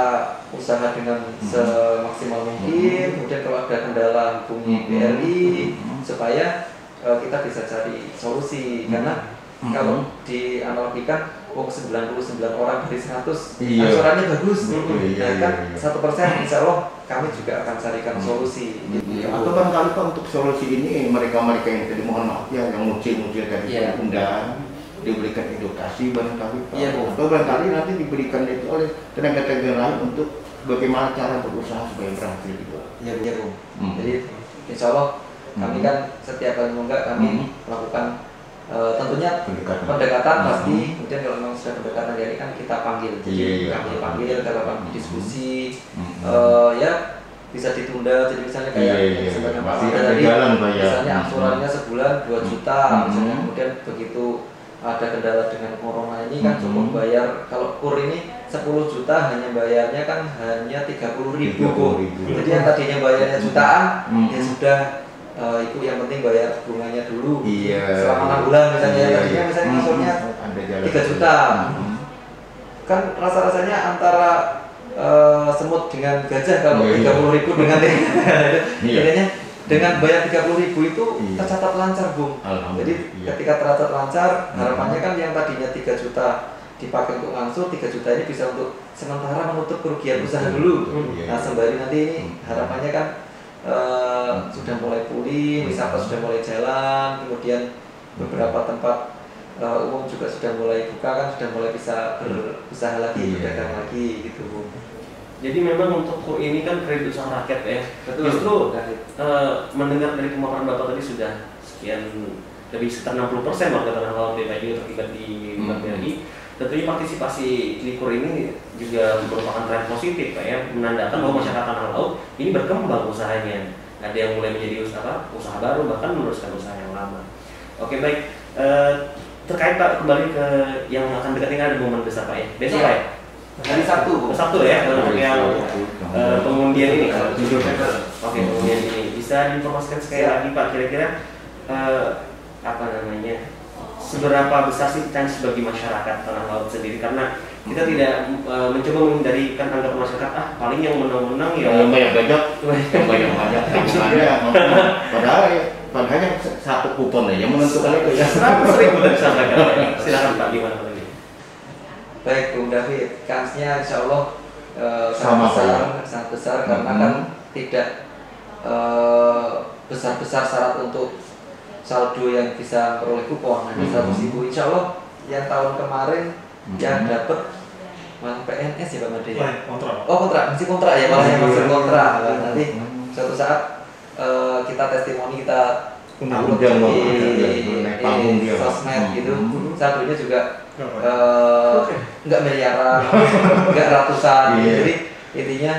usaha dengan semaksimal mungkin. Kemudian kalau ada kendala hubungi BRI supaya kita bisa cari solusi karena kalau dianalogikan 99 orang dari 100 angsurannya bagus. Nah kan 1% insya Allah kami juga akan carikan solusi. Atau barangkali Pak untuk solusi ini mereka-mereka yang tadi mohon maaf ya yang muncul tadi undang diberikan edukasi barangkali Pak. Atau barangkali nanti diberikan itu oleh tenaga-tenaga lain untuk bagaimana cara berusaha supaya berhasil gitu. Iya Bu. Jadi insya Allah kami kan setiap kali nunggak kami melakukan tentunya pendekatan pasti. Kemudian kalau memang sudah pendekatan jadi kan kita panggil. Jadi kami panggil, kita diskusi. Ya bisa ditunda. Jadi misalnya kayak sebagai Pak tadi, misalnya angsurannya sebulan 2 juta, misalnya kemudian begitu ada kendala dengan corona ini kan cukup bayar. Kalau KUR ini 10 juta hanya bayarnya kan hanya 30.000 Bu. Jadi yang tadinya bayarnya jutaan ya sudah. Ibu yang penting bayar bunganya dulu selama 6 bulan misalnya. Tadinya misalnya maksudnya 3 juta. Kan rasa-rasanya antara semut dengan gajah kalau 30.000 dengan bedanya dengan bayar 30.000 itu tercatat lancar Bung. Jadi ketika tercatat lancar harapannya kan yang tadinya 3 juta dipakai untuk langsung 3 juta ini bisa untuk sementara menutup kerugian usaha dulu. Nah sembari nanti ini harapannya kan sudah mulai pulih, wisata sudah mulai jalan, kemudian beberapa tempat umum juga sudah mulai buka kan, sudah mulai bisa berusaha lagi, berdagang lagi gitu Bu. Jadi memang untuk KUR ini kan kredit usaha rakyat ya. Justru mendengar dari pemaparan Bapak tadi sudah sekian lebih sekitar 60% warga Tanah Laut DKI terlibat di BRI. Tentunya partisipasi di KUR ini juga merupakan tren positif Pak ya, menandakan bahwa masyarakat Tanah Laut ini berkembang usahanya. Ada yang mulai menjadi usaha baru, bahkan meneruskan usaha yang lama. Oke baik, terkait Pak kembali ke yang akan dekat ini ada momen besar Pak ya. Besok Pak ya? Hari Sabtu ya, untuk yang pengundian ini. Oke, pengundian ini bisa diinformasikan sekali lagi Pak, kira-kira seberapa besar sih chance bagi masyarakat Tanah Laut sendiri, karena kita tidak mencoba menghindarikan anggapan masyarakat paling yang menang-menang ya yang banyak padahal yang satu kupon aja menentukan itu ya. 100.000 disampaikan Pak. Silakan Pak, gimana Pak ini? Baik Bung David, kansnya insya Allah sangat besar karena kan tidak besar-besar syarat untuk saldo yang bisa memperoleh kupon hanya 100.000. Insya Allah yang tahun kemarin yang dapat malah PNS ya Pak Made ya? Kontrak. Oh kontrak, masih kontrak ya, malah yang masih kontrak. Nanti suatu saat kita testimoni, kita upload di sosmed gitu. Satunya juga nggak miliaran, nggak ratusan. Jadi intinya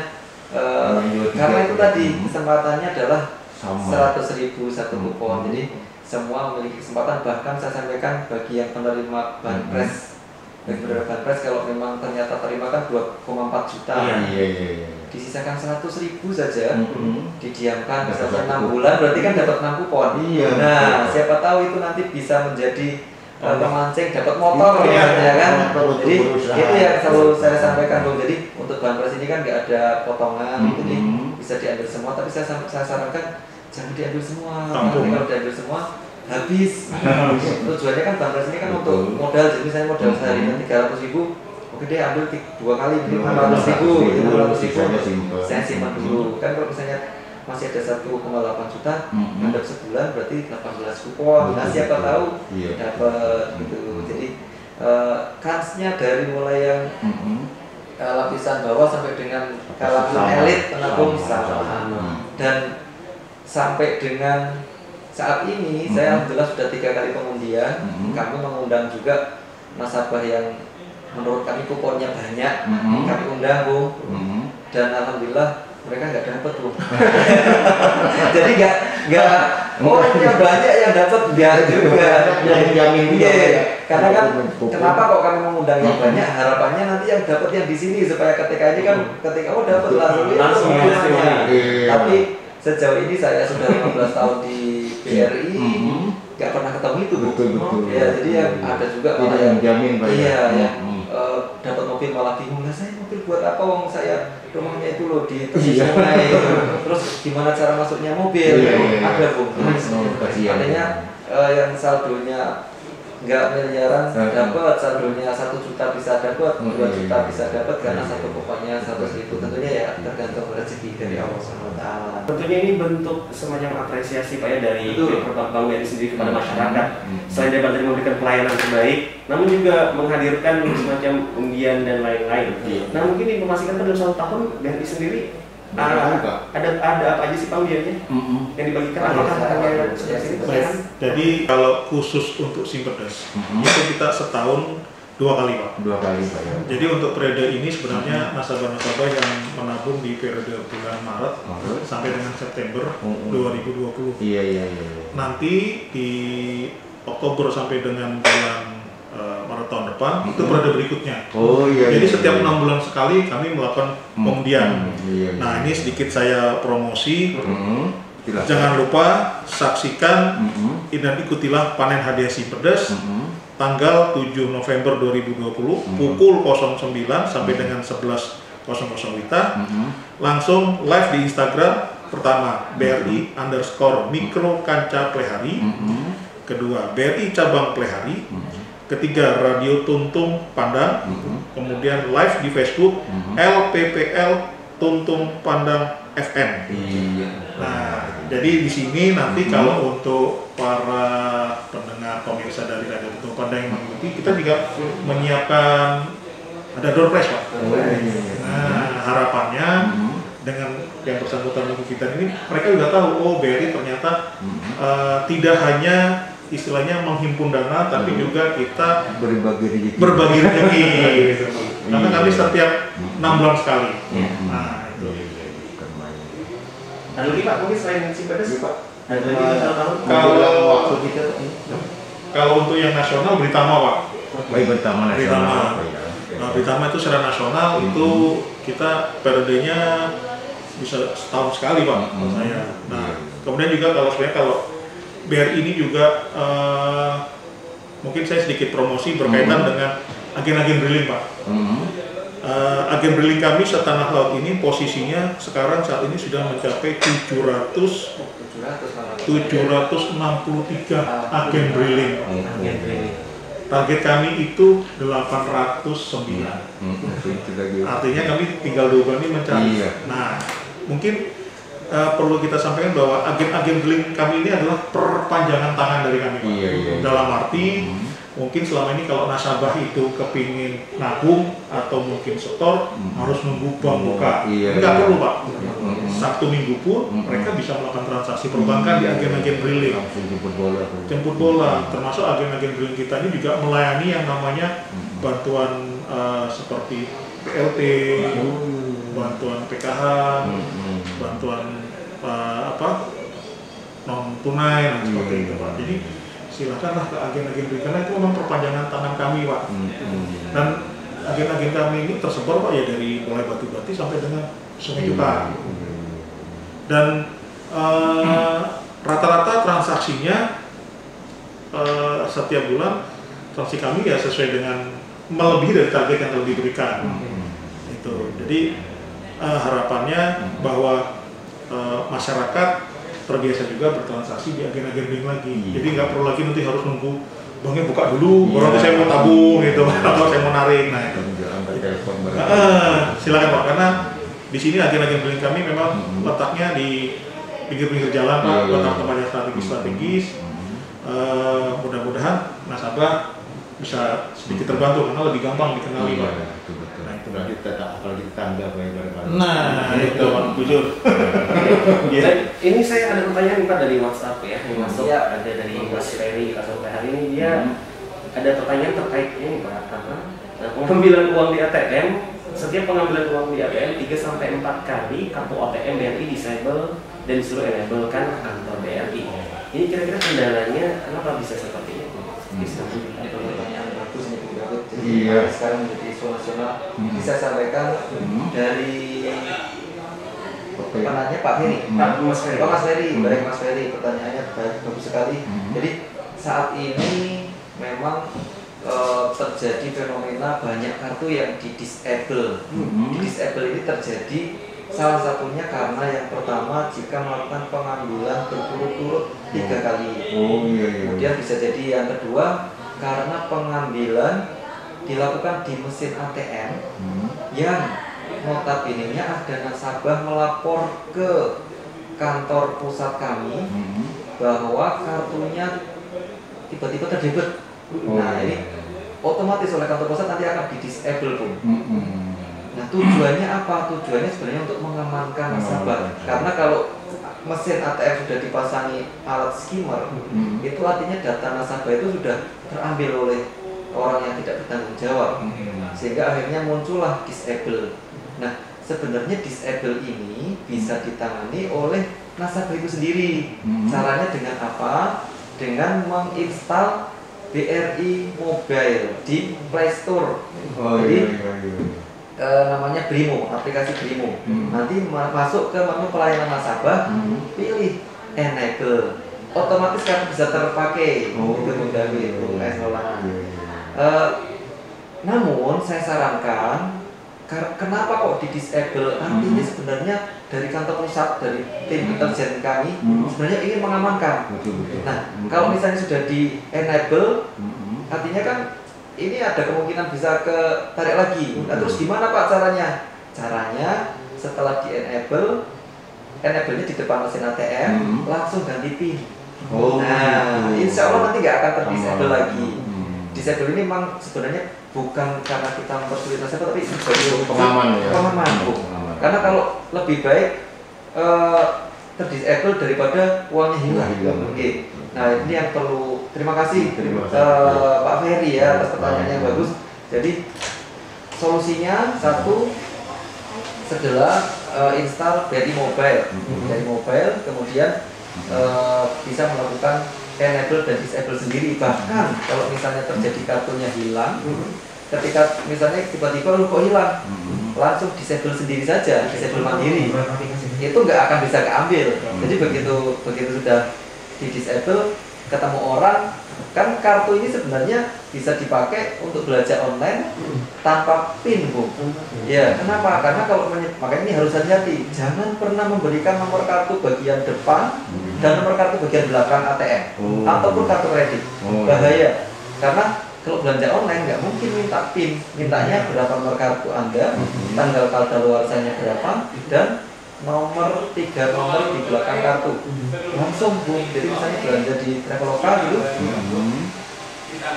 karena itu tadi kesempatannya adalah 100.000 satu kupon. Jadi semua memiliki kesempatan. Bahkan saya sampaikan bagi yang penerima banpres, kalau memang ternyata terima kan 2,4 juta, disisakan 100.000 saja, didiamkan misalnya 6 bulan, berarti kan dapat 6 kupon. Nah, siapa tahu itu nanti bisa menjadi pemancing dapat motor ya kan. Jadi itu yang selalu saya sampaikan Bung. Jadi untuk banpres ini kan nggak ada potongan, jadi bisa diambil semua. Tapi saya sarankan jangan diambil semua. Nanti kalau diambil semua habis. Tujuannya kan banpres ini kan untuk modal. Jadi misalnya modal sehari 300.000, oke deh ambil 2 kali 500.000, saya simpan dulu. Kan kalau misalnya masih ada 1,8 juta, ngadap sebulan berarti 18 kupon. Nah siapa tahu dapat gitu. Jadi kansnya dari mulai yang lapisan bawah sampai dengan kalangan elit penabung sama. Dan sampai dengan saat ini saya alhamdulillah sudah 3 kali pengundian. Kami mengundang juga nasabah yang menurut kami kuponnya banyak, kami undang Bung. Dan alhamdulillah mereka nggak dapat Bung. Jadi nggak orangnya banyak yang dapat, nggak juga. Karena kan kenapa kok kami mengundang yang banyak, harapannya nanti yang dapat yang di sini, supaya ketika ini kan ketika dapat langsung semuanya. Tapi sejauh ini saya sudah 15 tahun di BRI, nggak pernah ketemu itu Bu. Ya, jadi yang ada juga malah yang jamin Pak. Iya, dapat mobil malah bingung, lah saya mobil buat apa, wong saya rumahnya itu loh di tepi sungai. Terus gimana cara masuknya mobil? Ada Bu. Artinya yang saldonya nggak miliaran dapat, saldonya 1 juta bisa dapat, 2 juta bisa dapat, karena satu kuponnya 100.000. Tentunya ya tergantung rezeki dari Allah SWT. Tentunya ini bentuk semacam apresiasi Pak ya dari Bank BRI sendiri kepada masyarakat. Selain dapat memberikan pelayanan terbaik, namun juga menghadirkan semacam undian dan lain-lain. Nah mungkin informasikan dalam 1 tahun BRI sendiri ada apa aja sih Pak undiannya yang dibagikan? Apakah hanya seperti ini? Jadi kalau khusus untuk Simpedes itu kita setahun 2 kali Pak. 2 kali Pak ya. Jadi untuk periode ini sebenarnya nasabah-nasabah yang menabung di periode bulan Maret sampai dengan September 2020. Iya. Nanti di Oktober sampai dengan bulan Maret tahun depan itu periode berikutnya. Jadi setiap 6 bulan sekali kami melakukan pengundian. Nah ini sedikit saya promosi. Jangan lupa saksikan dan ikutilah panen hadiah Simpedes tanggal 7 November 2020 pukul 09 sampai dengan 11.00 WITA. Langsung live di Instagram. Pertama BRI _mikro kanca Plehari. Kedua BRI cabang Plehari. Ketiga Radio Tuntung Pandang. Kemudian live di Facebook LPPL Tuntung Pandang FM. Nah, jadi di sini nanti kalau untuk para pendengar pemirsa dari Radio Tuntung Pandang yang mengikuti, kita juga menyiapkan ada door prize Pak. Nah, harapannya dengan yang bersangkutan mengikuti kita ini, mereka juga tahu BRI ternyata tidak hanya istilahnya menghimpun dana, tapi juga kita berbagi rezeki. Karena kami setiap 6 bulan sekali. Nah, itu. Ada lagi Pak, mungkin selain Simpedes Pak? Ada lagi kalau untuk yang nasional Britama Pak. Britama nasional. Nah, Britama itu secara nasional itu kita periodenya bisa setahun sekali Pak menurut saya. Nah, kemudian juga kalau BRI ini juga mungkin saya sedikit promosi berkaitan dengan agen-agen drilling Pak. Agen drilling kami setanah laut ini posisinya sekarang saat ini sudah mencapai 763 agen drilling. Target kami itu 809. Artinya kami tinggal 2 bulan ini mencari. Nah, mungkin perlu kita sampaikan bahwa agen-agen drilling kami ini adalah perpanjangan tangan dari kami Pak. Dalam arti mungkin selama ini kalau nasabah itu kepingin nabung atau mungkin setor harus nunggu bank buka. Nggak perlu Pak. Sabtu Minggu pun mereka bisa melakukan transaksi perbankan di agen-agen briling. Jemput bola. Termasuk agen-agen briling kita ini juga melayani yang namanya bantuan seperti BLT, bantuan PKH, bantuan non tunai dan seperti itu Pak. Jadi silakanlah ke agen-agen briling karena itu memang perpanjangan tangan kami Pak. Dan agen-agen kami ini tersebar Pak ya dari mulai Batu-Bati sampai dengan Sungai Juta. Dan rata-rata transaksinya setiap bulan transaksi kami ya sesuai dengan melebihi dari target yang telah diberikan. Itu. Jadi harapannya bahwa masyarakat terbiasa juga bertransaksi di agen-agen bank lagi. Jadi nggak perlu lagi nanti harus nunggu banknya buka dulu, baru nanti saya mau tabung gitu, atau saya mau narik. Nah itu. Silakan Pak, karena di sini agen-agen bank kami memang letaknya di pinggir-pinggir jalan Pak, letak tempatnya strategis. Mudah-mudahan nasabah bisa sedikit terbantu karena lebih gampang dikenali Pak. Berarti tetap apalagi tangga bareng-bareng. Nah, itu Pak, jujur. Ini saya ada pertanyaan Pak dari WhatsApp ya, yang masuk ada dari Mas Ferry. Sampai hari ini dia ada pertanyaan terkait ini Pak, pengambilan uang di ATM. Setiap pengambilan uang di ATM 3-4 kali kartu ATM BRI disable dan disuruh enable kan ke kantor BRI. Ini kira-kira kendalanya kenapa bisa seperti itu? Itu pertanyaan bagus nih Bu Daud. Jadi sekarang menjadi isu nasional. Bisa sampaikan dari penanya Pak Ferry. Mas Ferry. Baik Mas Ferry, pertanyaannya bagus sekali. Jadi saat ini memang terjadi fenomena banyak kartu yang di-disable. Di-disable ini terjadi salah satunya karena yang pertama jika melakukan pengambilan berturut-turut 3 kali. Kemudian bisa jadi yang kedua karena pengambilan dilakukan di mesin ATM yang notabene-nya ada nasabah melapor ke kantor pusat kami bahwa kartunya tiba-tiba terdebit. Nah ini otomatis oleh kantor pusat nanti akan di-disable pun. Nah tujuannya apa? Tujuannya sebenarnya untuk mengamankan nasabah. Karena kalau mesin ATM sudah dipasangi alat skimmer, itu artinya data nasabah itu sudah terambil oleh orang yang tidak bertanggung jawab, sehingga akhirnya muncullah disable. Nah sebenarnya disable ini bisa ditangani oleh nasabah itu sendiri. Caranya dengan apa? Dengan menginstal BRI Mobile di Play Store. Jadi namanya Brimo, aplikasi Brimo. Nanti masuk ke menu pelayanan nasabah, pilih enable, otomatis kan bisa terpakai. Itu mudah itu namun saya sarankan kenapa kok di disable? Artinya sebenarnya dari kantor pusat, dari tim intelijen kami sebenarnya ingin mengamankan. Nah kalau misalnya sudah di enable, artinya kan ini ada kemungkinan bisa ke tarik lagi. Nah, terus gimana Pak caranya? Caranya setelah di enable-nya di depan mesin ATM, langsung ganti PIN. Nah, insya Allah nanti nggak akan terdisable lagi. Disable ini memang sebenarnya bukan karena kita mempersulit nasabah, tapi sebagai pengaman ya. Pengaman. Karena kalau lebih baik terdisable daripada uangnya hilang. Oke. Nah ini yang perlu, terima kasih Pak Ferry ya atas pertanyaan yang bagus. Jadi solusinya satu adalah install BRI Mobile. BRI Mobile kemudian bisa melakukan enable dan disable sendiri. Bahkan kalau misalnya terjadi kartunya hilang, ketika misalnya tiba-tiba kok hilang, langsung disable sendiri saja, disable mandiri, itu nggak akan bisa keambil. Jadi begitu sudah di disable, ketemu orang, kan kartu ini sebenarnya bisa dipakai untuk belanja online tanpa PIN Bu. Ya, kenapa? Karena kalau makanya ini harus hati-hati, jangan pernah memberikan nomor kartu bagian depan dan nomor kartu bagian belakang ATM ataupun kartu kredit. Bahaya, karena kalau belanja online nggak mungkin minta PIN, mintanya berapa nomor kartu Anda, tanggal kadaluarsanya berapa, dan nomor 3 nomor di belakang kartu langsung Bu. Jadi misalnya belanja di Traveloka gitu,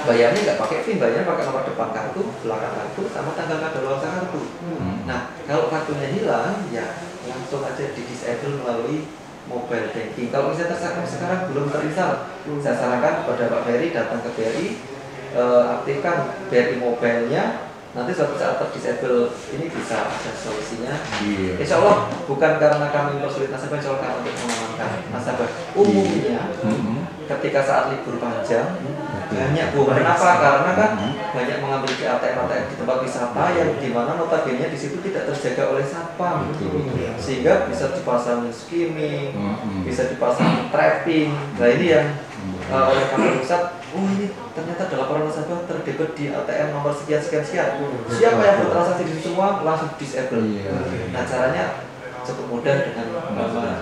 bayarnya nggak pakai PIN, bayarnya pakai nomor depan kartu, belakang kartu, sama tanggal kadaluarsa kartu. Nah, kalau kartunya hilang, ya langsung aja di disable melalui mobile banking. Kalau misalnya sekarang belum terinstall, saya sarankan kepada Pak Ferry datang ke BRI, aktifkan BRI mobile-nya. Nanti suatu saat terdisable ini bisa ada solusinya. Insya Allah bukan karena kami mempersulit nasabah, insya Allah karena untuk mengamankan nasabah. Umumnya ketika saat libur panjang banyak Bu. Kenapa? Karena kan banyak mengambil di ATM di tempat wisata yang dimana notabene di situ tidak terjaga oleh satpam, sehingga bisa dipasang skimming, bisa dipasang trapping. Nah ini yang oleh kami pusat, oh ini ternyata ada laporan nasabah terdebit di ATM nomor sekian. Siapa yang bertransaksi di situ semua langsung disable. Nah caranya cukup mudah dengan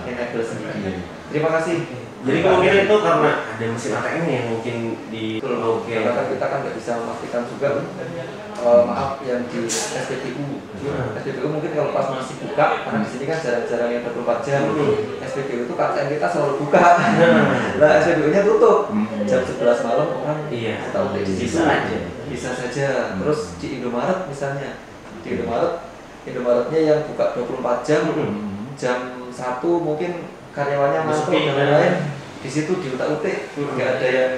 enable sendiri. Terima kasih. Jadi kemungkinan itu karena ada mesin ATM yang mungkin di karena kita kan nggak bisa memastikan juga. Maaf yang di SPBU. SPBU mungkin kalau pas masih buka, karena di sini kan jarang-jarang yang 24 jam. SPBU itu ATM kita selalu buka. Nah SPBU-nya tutup jam 11 malam orang tahu bisa saja. Terus di Indomaret misalnya, di Indomaretnya yang buka 24 jam, jam 1 mungkin karyawannya masuk dan lain-lain, di situ diutak-utik, nggak ada yang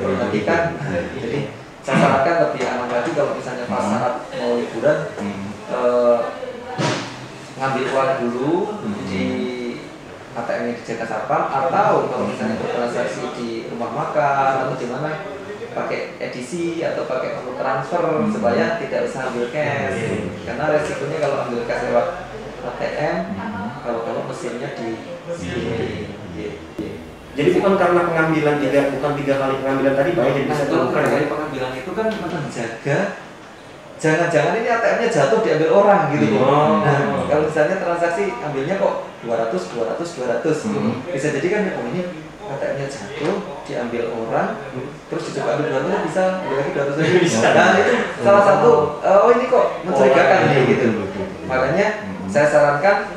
memperhatikan. Jadi saya sarankan lebih aman lagi kalau misalnya pas saat mau liburan, ngambil uang dulu di ATM yang dijaga satpam, atau kalau misalnya bertransaksi di rumah makan atau di mana pakai edisi atau pakai menu transfer supaya tidak usah ambil cash. Karena resikonya kalau ambil cash lewat ATM, kalau mesinnya di Jadi bukan karena pengambilan bukan 3 kali pengambilan tadi baik jadi bisa kalau kali pengambilan itu kan menjaga jangan-jangan ini ATM-nya jatuh diambil orang gitu. Nah, kalau misalnya transaksi ambilnya kok 200 bisa jadi kan ini ATM-nya jatuh diambil orang terus dicoba ambil 200 bisa ambil lagi 200 lagi bisa. Nah, itu salah satu ini kok mencurigakan nih gitu. Makanya saya sarankan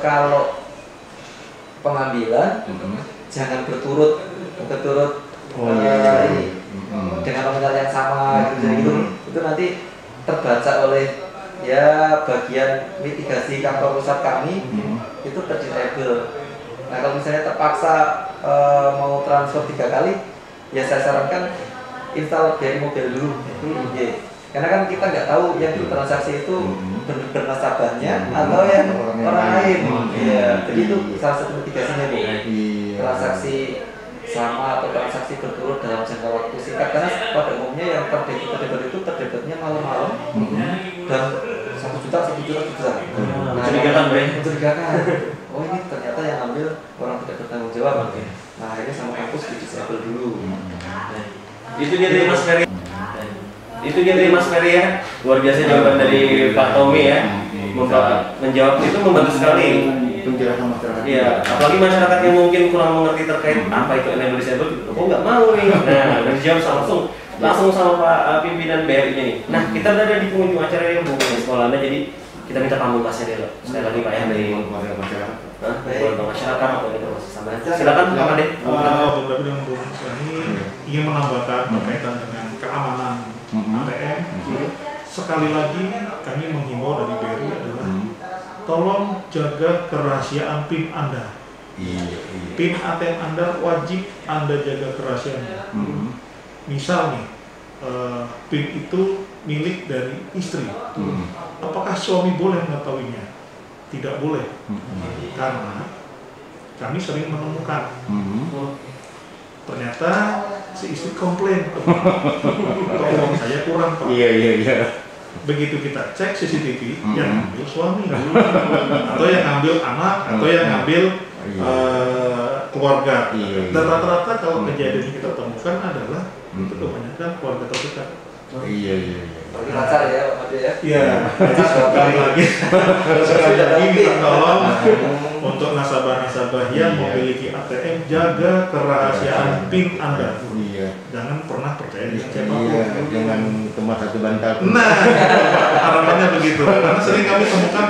kalau pengambilan jangan berturut ini dengan nominal yang sama gitu. Itu nanti terbaca oleh ya bagian mitigasi kantor pusat kami itu terdisable. Nah kalau misalnya terpaksa mau transfer 3 kali, ya saya sarankan install BRI Mobile dulu. Karena kan kita nggak tahu yang bertransaksi itu benar nasabahnya atau yang orang lain. Jadi itu salah satu mitigasinya Bu. Transaksi sama atau transaksi berturut dalam jangka waktu singkat. Karena pada umumnya yang terdebit itu terdebitnya malam-malam dan 1 juta. Mencurigakan. Oh ini ternyata yang ambil orang tidak bertanggung jawab. Nah akhirnya sama kampus di disable dulu. Itu dia dari Mas Ferry. Ya, luar biasa jawaban dari Pak Tommy ya. Menjawab itu membantu sekali penjelasan masyarakat. Iya, apalagi masyarakat yang mungkin kurang mengerti terkait apa itu enable disable, kok nggak mau nih. Nah, dijawab langsung sama Pak pimpinan BRI-nya nih. Nah, kita berada di penghujung acara yang hubungan sekolahnya, jadi kita minta pamungkasnya dulu. Sekali lagi Pak ya dari masyarakat. Keluarga masyarakat atau informasi tambahan. Silakan Pak Ade. Beberapa dengan Bu ini ingin menambahkan berkaitan dengan keamanan ATM. Sekali lagi kami menghimbau dari BRI adalah tolong jaga kerahasiaan PIN Anda. PIN ATM Anda wajib Anda jaga kerahasiaannya. Misal nih, PIN itu milik dari istri. Apakah suami boleh mengetahuinya? Tidak boleh. Karena kami sering menemukan ternyata si istri komplain, tolong saya kurang Pak. Begitu kita cek CCTV, yang ambil suami, atau yang ambil anak, atau yang ambil keluarga. Dan rata-rata kalau kejadian yang kita temukan adalah itu kebanyakan keluarga terdekat. Bagi pacar ya Pak Ade ya. Iya. Jadi sekali lagi minta tolong untuk nasabah-nasabah yang memiliki ATM, jaga kerahasiaan PIN Anda. Dan jangan pernah percaya dengan siapapun. Iya, jangan cuma satu bantal. Nah, harapannya begitu. Karena sering kami temukan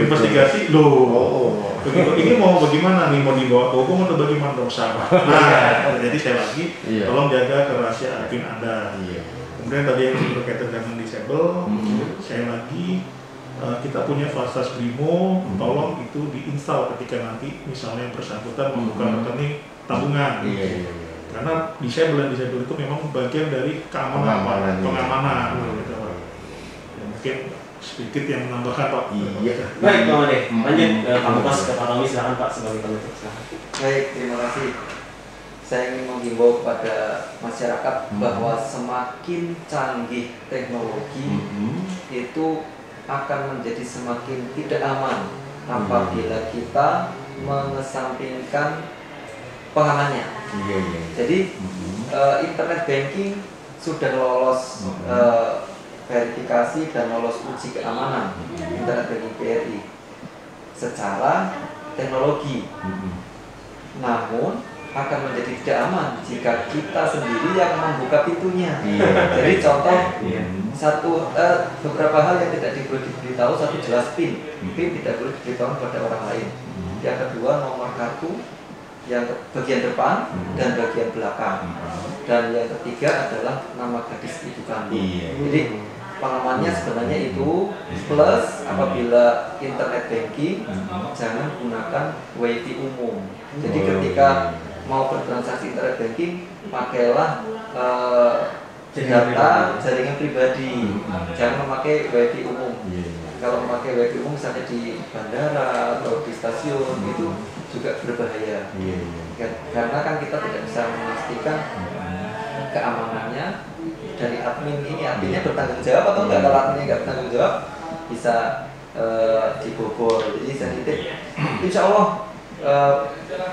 investigasi, loh, begitu ini mau bagaimana nih, mau dibawa ke hukum atau bagaimana dong sahabat. Nah, jadi saya lagi, tolong jaga kerahasiaan PIN Anda. Kemudian tadi yang berkaitan dengan disable, saya lagi kita punya fasilitas Brimo, tolong itu diinstal ketika nanti misalnya yang bersangkutan membuka rekening tabungan. Karena disable itu memang bagian dari keamanan, pengamanan. Gitu. Ya, mungkin sedikit yang menambahkan Pak. Baik Pak Made, lanjut kamu pas ke Pak Tommy, silakan Pak sebagai penutup. Baik, terima kasih. Saya ingin menghimbau kepada masyarakat bahwa semakin canggih teknologi itu akan menjadi semakin tidak aman apabila kita mengesampingkan pengamannya. Jadi internet banking sudah lolos verifikasi dan lolos uji keamanan internet banking BRI secara teknologi. Namun akan menjadi tidak aman jika kita sendiri yang membuka pintunya. Jadi contoh beberapa hal yang tidak perlu diberitahu, satu jelas PIN tidak boleh diberitahu kepada orang lain. Yang kedua nomor kartu yang bagian depan dan bagian belakang, dan yang ketiga adalah nama gadis ibu kami. Jadi pengamannya sebenarnya itu plus apabila internet banking jangan gunakan WiFi umum. Jadi ketika mau bertransaksi internet banking pakailah data jaringan pribadi, jangan memakai WiFi umum. Kalau memakai WiFi umum misalnya di bandara atau di stasiun itu juga berbahaya. Karena kan kita tidak bisa memastikan keamanannya dari admin ini, artinya bertanggung jawab atau enggak. Kalau adminnya enggak bertanggung jawab bisa dibobol. Jadi saya titip, insya Allah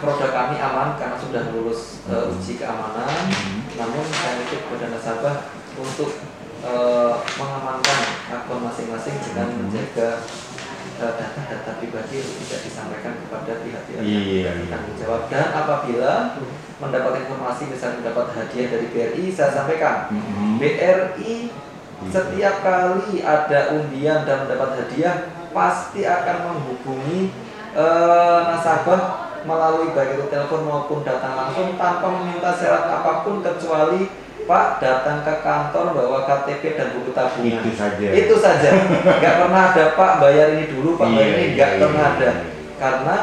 produk kami aman karena sudah lulus uji keamanan. Namun saya titip kepada nasabah untuk mengamankan akun masing-masing dengan menjaga data-data pribadi tidak disampaikan kepada pihak-pihak yang bertanggung jawab. Dan apabila mendapat informasi misalnya mendapat hadiah dari BRI, saya sampaikan BRI setiap kali ada undian dan mendapat hadiah pasti akan menghubungi nasabah melalui baik itu telepon maupun datang langsung tanpa meminta syarat apapun kecuali Pak datang ke kantor bawa KTP dan buku tabungan. Itu saja. Nggak pernah ada Pak bayar ini dulu, Pak bayar ini, nggak pernah ada. Karena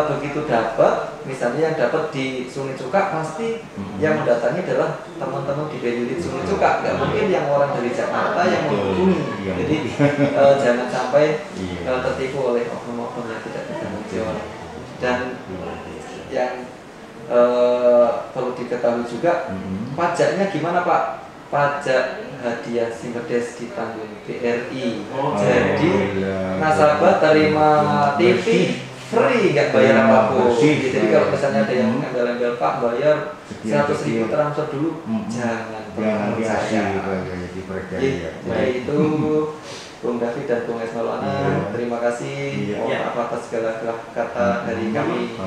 begitu dapat, misalnya yang dapat di Sungai Cuka pasti yang mendatangi adalah teman-teman di unit Sungai Cuka. Nggak mungkin yang orang dari Jakarta yang menghubungi. Jadi jangan sampai tertipu oleh oknum-oknum yang tidak bertanggung jawab. Dan yang perlu diketahui juga, pajaknya gimana Pak? Pajak hadiah Simpedes ditanggung BRI. Jadi nasabah terima TV free, nggak bayar apapun. Jadi kalau misalnya ada yang embel-embel Pak bayar 100.000 transfer dulu, jangan percaya. Jadi itu Bung David dan Bung Esmaulana, terima kasih. Mohon maaf atas segala kata dari kami.